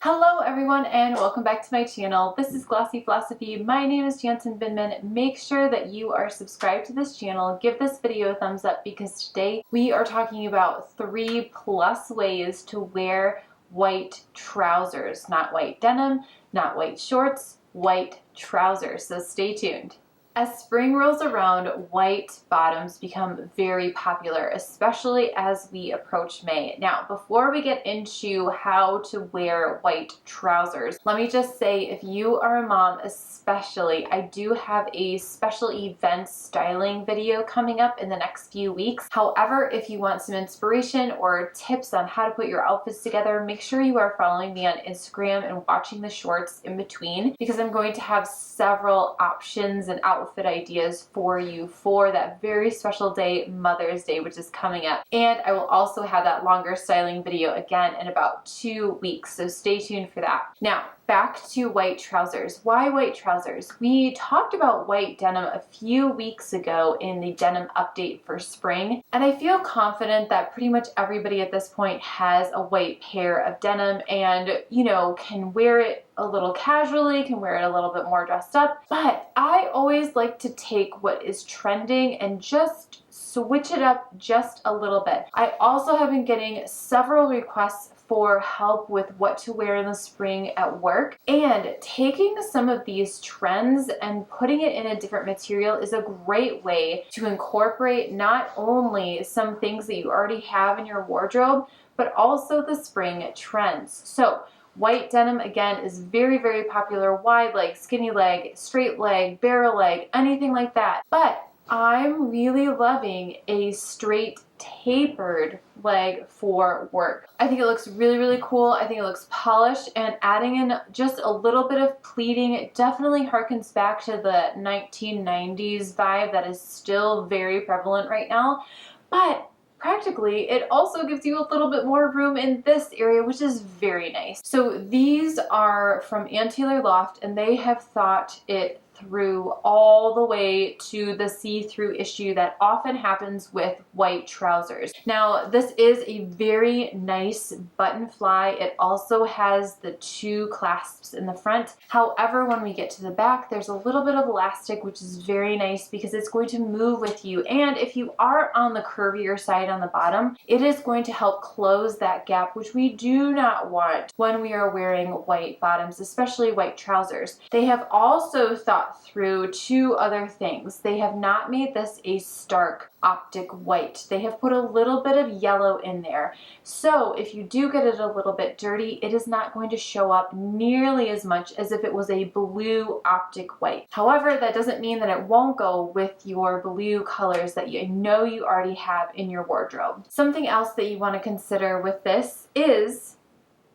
Hello everyone and welcome back to my channel. This is Glossy Philosophy. My name is Jansen Binman. Make sure that you are subscribed to this channel. Give this video a thumbs up because today we are talking about 3+ ways to wear white trousers. Not white denim, not white shorts, white trousers. So stay tuned. As spring rolls around, white bottoms become very popular, especially as we approach May. Now, before we get into how to wear white trousers, let me just say, if you are a mom especially, I do have a special event styling video coming up in the next few weeks. However, if you want some inspiration or tips on how to put your outfits together, make sure you are following me on Instagram and watching the shorts in between, because I'm going to have several options and outfit ideas for you for that very special day, Mother's Day, which is coming up. And I will also have that longer styling video again in about 2 weeks, so stay tuned for that. Now, back to white trousers. Why white trousers? We talked about white denim a few weeks ago in the denim update for spring, and I feel confident that pretty much everybody at this point has a white pair of denim and, can wear it a little casually, can wear it a little bit more dressed up. But I always like to take what is trending and just switch it up just a little bit. I also have been getting several requests for help with what to wear in the spring at work, and taking some of these trends and putting it in a different material is a great way to incorporate not only some things that you already have in your wardrobe, but also the spring trends. So white denim, again, is very, very popular. Wide leg, skinny leg, straight leg, barrel leg, anything like that. But I'm really loving a straight tapered leg for work. I think it looks really, really cool. I think it looks polished, and adding in just a little bit of pleating, it definitely harkens back to the 1990s vibe that is still very prevalent right now. But practically, it also gives you a little bit more room in this area, which is very nice. So these are from LOFT, and they have thought it through all the way to the see-through issue that often happens with white trousers. Now, this is a very nice button fly. It also has the 2 clasps in the front. However, when we get to the back, there's a little bit of elastic, which is very nice because it's going to move with you. And if you are on the curvier side on the bottom, it is going to help close that gap, which we do not want when we are wearing white bottoms, especially white trousers. They have also thought through 2 other things. They have not made this a stark optic white. They have put a little bit of yellow in there. So if you do get it a little bit dirty, it is not going to show up nearly as much as if it was a blue optic white. However, that doesn't mean that it won't go with your blue colors that you know you already have in your wardrobe. Something else that you want to consider with this is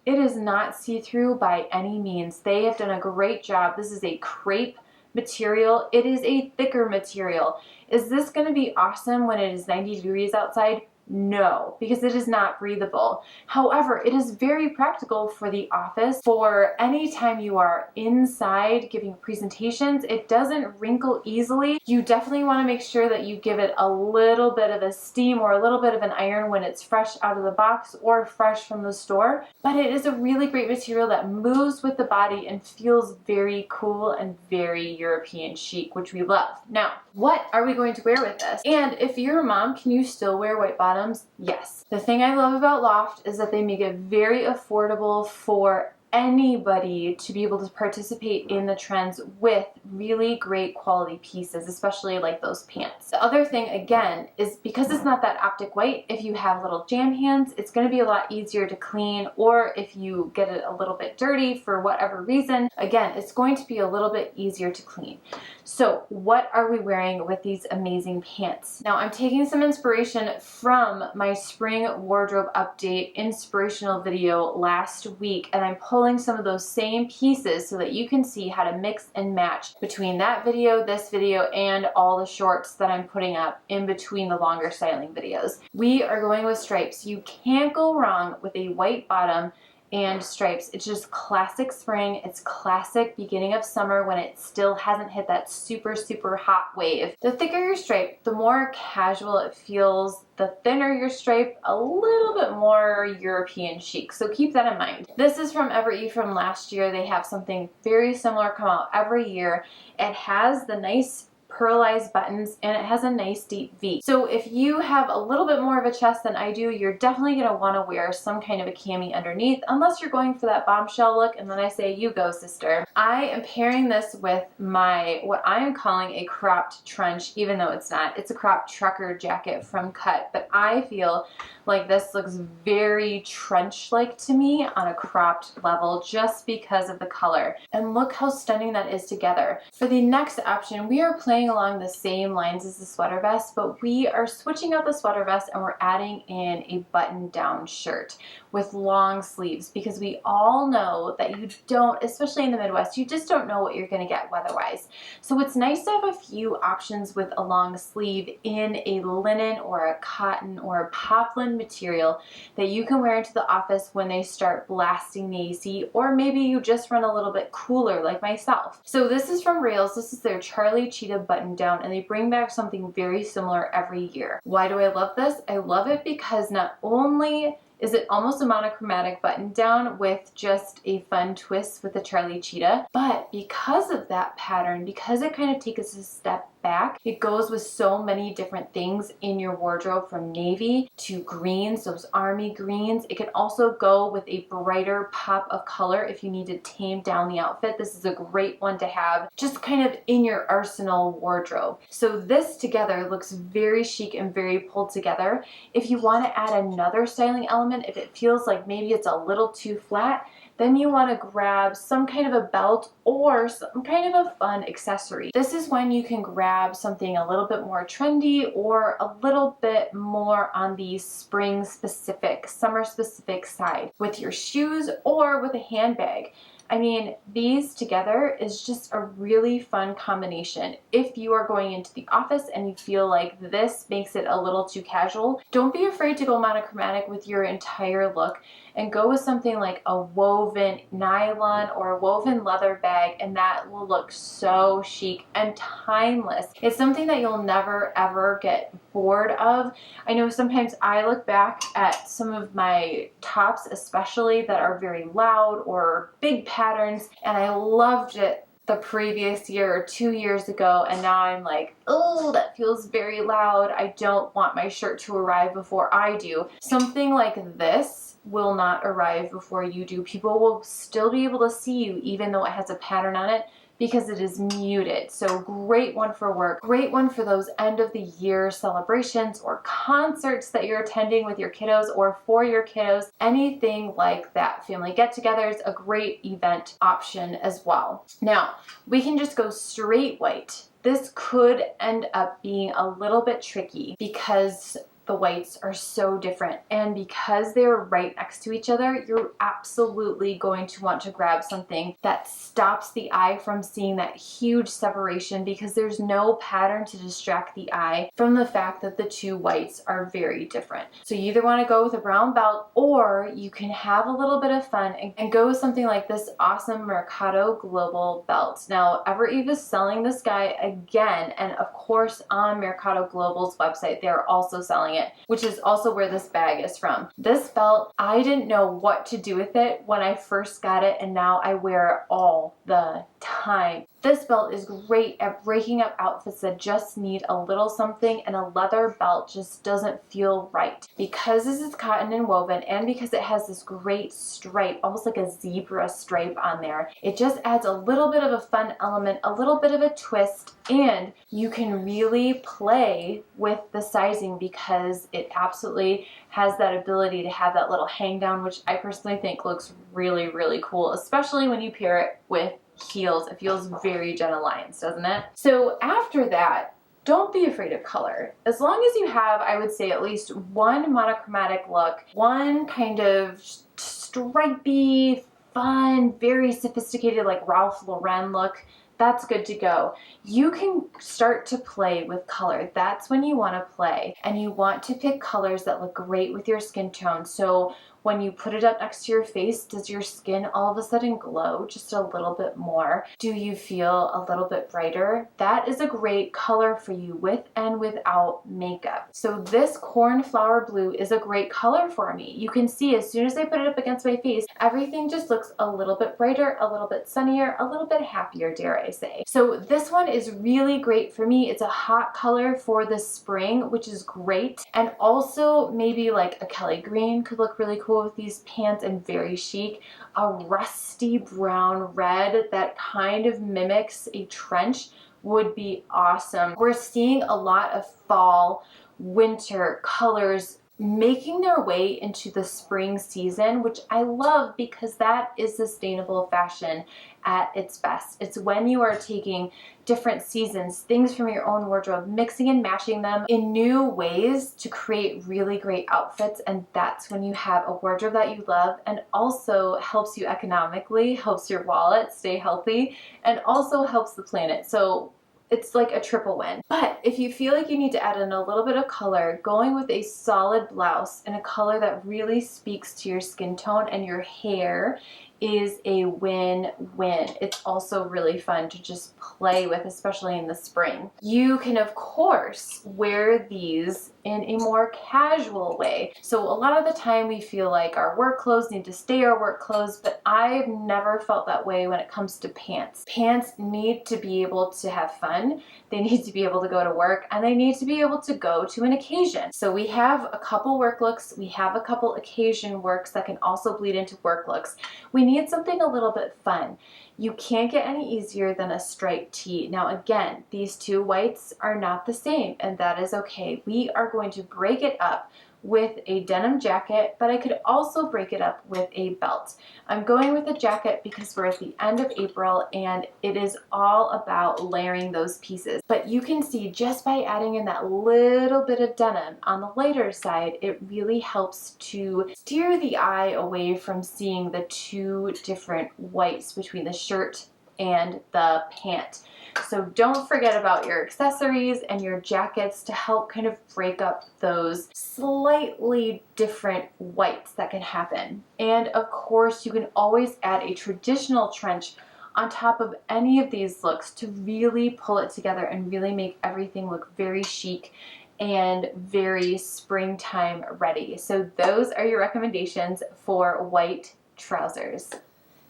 it is not see-through by any means. They have done a great job. This is a crepe material. It is a thicker material. Is this going to be awesome when it is 90 degrees outside? No, because it is not breathable. However, it is very practical for the office. For any time you are inside giving presentations, it doesn't wrinkle easily. You definitely want to make sure that you give it a little bit of a steam or a little bit of an iron when it's fresh out of the box or fresh from the store. But it is a really great material that moves with the body and feels very cool and very European chic, which we love. Now, what are we going to wear with this? And if you're a mom, can you still wear white bottoms? Yes. The thing I love about LOFT is that they make it very affordable for anybody to be able to participate in the trends with really great quality pieces, especially like those pants. The other thing, again, is because it's not that optic white, if you have little jam hands, it's going to be a lot easier to clean, or if you get it a little bit dirty for whatever reason, again, it's going to be a little bit easier to clean. So what are we wearing with these amazing pants? Now, I'm taking some inspiration from my spring wardrobe update inspirational video last week, and I'm pulling some of those same pieces so that you can see how to mix and match between that video, this video, and all the shorts that I'm putting up in between the longer styling videos. We are going with stripes. You can't go wrong with a white bottom and stripes. It's just classic spring. It's classic beginning of summer when it still hasn't hit that super, super hot wave. The thicker your stripe, the more casual it feels. The thinner your stripe, a little bit more European chic. So keep that in mind. This is from Evereve from last year. They have something very similar come out every year. It has the nice pearlized buttons and it has a nice deep V. So if you have a little bit more of a chest than I do, you're definitely going to want to wear some kind of a cami underneath, unless you're going for that bombshell look, and then I say you go, sister. I am pairing this with my, what I am calling a cropped trench, even though it's not. It's a cropped trucker jacket from Cut, but I feel like this looks very trench-like to me on a cropped level just because of the color. And look how stunning that is together. For the next option, we are playing along the same lines as the sweater vest, but we are switching out the sweater vest and we're adding in a button-down shirt with long sleeves, because we all know that you don't, especially in the Midwest, you just don't know what you're going to get weather-wise. So it's nice to have a few options with a long sleeve in a linen or a cotton or a poplin material that you can wear into the office when they start blasting the AC, or maybe you just run a little bit cooler like myself. So this is from Rails. This is their Charli Cheetah button down, and they bring back something very similar every year. Why do I love this? I love it because not only is it almost a monochromatic button down with just a fun twist with the Charli Cheetah, but because of that pattern, because it kind of takes a step back, it goes with so many different things in your wardrobe, from navy to greens, those army greens. It can also go with a brighter pop of color if you need to tame down the outfit. This is a great one to have just kind of in your arsenal wardrobe. So this together looks very chic and very pulled together. If you want to add another styling element, if it feels like maybe it's a little too flat, then you want to grab some kind of a belt or some kind of a fun accessory. This is when you can grab something a little bit more trendy or a little bit more on the spring specific, summer specific side with your shoes or with a handbag. I mean, these together is just a really fun combination. If you are going into the office and you feel like this makes it a little too casual, don't be afraid to go monochromatic with your entire look and go with something like a woven nylon or a woven leather bag, and that will look so chic and timeless. It's something that you'll never ever get bored of. I know sometimes I look back at some of my tops, especially that are very loud or big patterns, and I loved it the previous year or 2 years ago, and now I'm like, oh, that feels very loud. I don't want my shirt to arrive before I do. Something like this will not arrive before you do. People will still be able to see you even though it has a pattern on it, because it is muted. So great one for work, great one for those end of the year celebrations or concerts that you're attending with your kiddos or for your kiddos, anything like that. Family get-togethers, a great event option as well. Now, we can just go straight white. This could end up being a little bit tricky because the whites are so different, and because they're right next to each other, you're absolutely going to want to grab something that stops the eye from seeing that huge separation, because there's no pattern to distract the eye from the fact that the two whites are very different. So you either want to go with a brown belt, or you can have a little bit of fun and go with something like this awesome Mercado global belt. Now, Evereve is selling this guy again, and of course on Mercado Global's website they're also selling it, which is also where this bag is from. This belt, I didn't know what to do with it when I first got it, and now I wear it all the time. This belt is great at breaking up outfits that just need a little something, and a leather belt just doesn't feel right. Because this is cotton and woven, and because it has this great stripe, almost like a zebra stripe on there, it just adds a little bit of a fun element, a little bit of a twist, and you can really play with the sizing because it absolutely has that ability to have that little hang down, which I personally think looks really, really cool, especially when you pair it with heels. It feels very Jenna Lyons, doesn't it? So after that, don't be afraid of color. As long as you have, I would say, at least one monochromatic look, one kind of stripy, fun, very sophisticated, like Ralph Lauren look, that's good to go. You can start to play with color. That's when you want to play, and you want to pick colors that look great with your skin tone. So when you put it up next to your face, does your skin all of a sudden glow just a little bit more? Do you feel a little bit brighter? That is a great color for you with and without makeup. So this cornflower blue is a great color for me. You can see as soon as I put it up against my face, everything just looks a little bit brighter, a little bit sunnier, a little bit happier, dare I say. So this one is really great for me. It's a hot color for the spring, which is great. And also maybe like a Kelly green could look really cool with these pants and very chic. A rusty brown red that kind of mimics a trench would be awesome. We're seeing a lot of fall, winter colors making their way into the spring season, which I love because that is sustainable fashion at its best. It's when you are taking different seasons, things from your own wardrobe, mixing and matching them in new ways to create really great outfits, and that's when you have a wardrobe that you love and also helps you economically, helps your wallet stay healthy, and also helps the planet. So it's like a triple win. But if you feel like you need to add in a little bit of color, going with a solid blouse in a color that really speaks to your skin tone and your hair is a win-win. It's also really fun to just play with, especially in the spring. You can, of course, wear these in a more casual way. So a lot of the time we feel like our work clothes need to stay our work clothes, but I've never felt that way when it comes to pants. Pants need to be able to have fun, they need to be able to go to work, and they need to be able to go to an occasion. So we have a couple work looks, we have a couple occasion works that can also bleed into work looks. We need something a little bit fun. You can't get any easier than a striped tee. Now again, these two whites are not the same, and that is okay. We are going to break it up with a denim jacket, but I could also break it up with a belt. I'm going with a jacket because we're at the end of April and it is all about layering those pieces. But you can see just by adding in that little bit of denim on the lighter side, it really helps to steer the eye away from seeing the two different whites between the shirt and the pant. So don't forget about your accessories and your jackets to help kind of break up those slightly different whites that can happen. And of course, you can always add a traditional trench on top of any of these looks to really pull it together and really make everything look very chic and very springtime ready. So those are your recommendations for white trousers.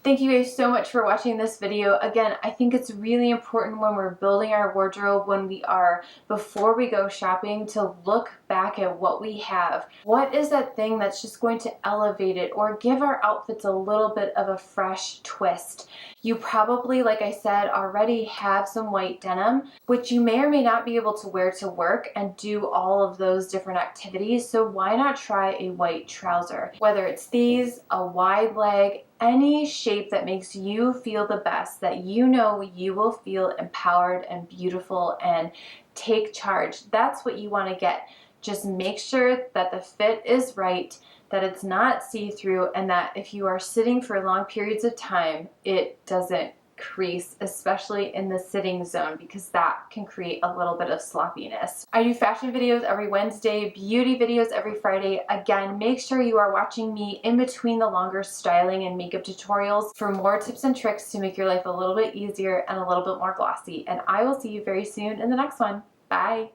Thank you guys so much for watching this video. Again, I think it's really important when we're building our wardrobe, before we go shopping, to look back at what we have. What is that thing that's just going to elevate it or give our outfits a little bit of a fresh twist? You probably, like I said, already have some white denim, which you may or may not be able to wear to work and do all of those different activities. So why not try a white trouser? Whether it's these, a wide leg, any shape that makes you feel the best, that you know you will feel empowered and beautiful and take charge. That's what you want to get. Just make sure that the fit is right, that it's not see-through, and that if you are sitting for long periods of time, it doesn't crease, especially in the sitting zone, because that can create a little bit of sloppiness. I do fashion videos every Wednesday, beauty videos every Friday. Again, make sure you are watching me in between the longer styling and makeup tutorials for more tips and tricks to make your life a little bit easier and a little bit more glossy. And I will see you very soon in the next one. Bye!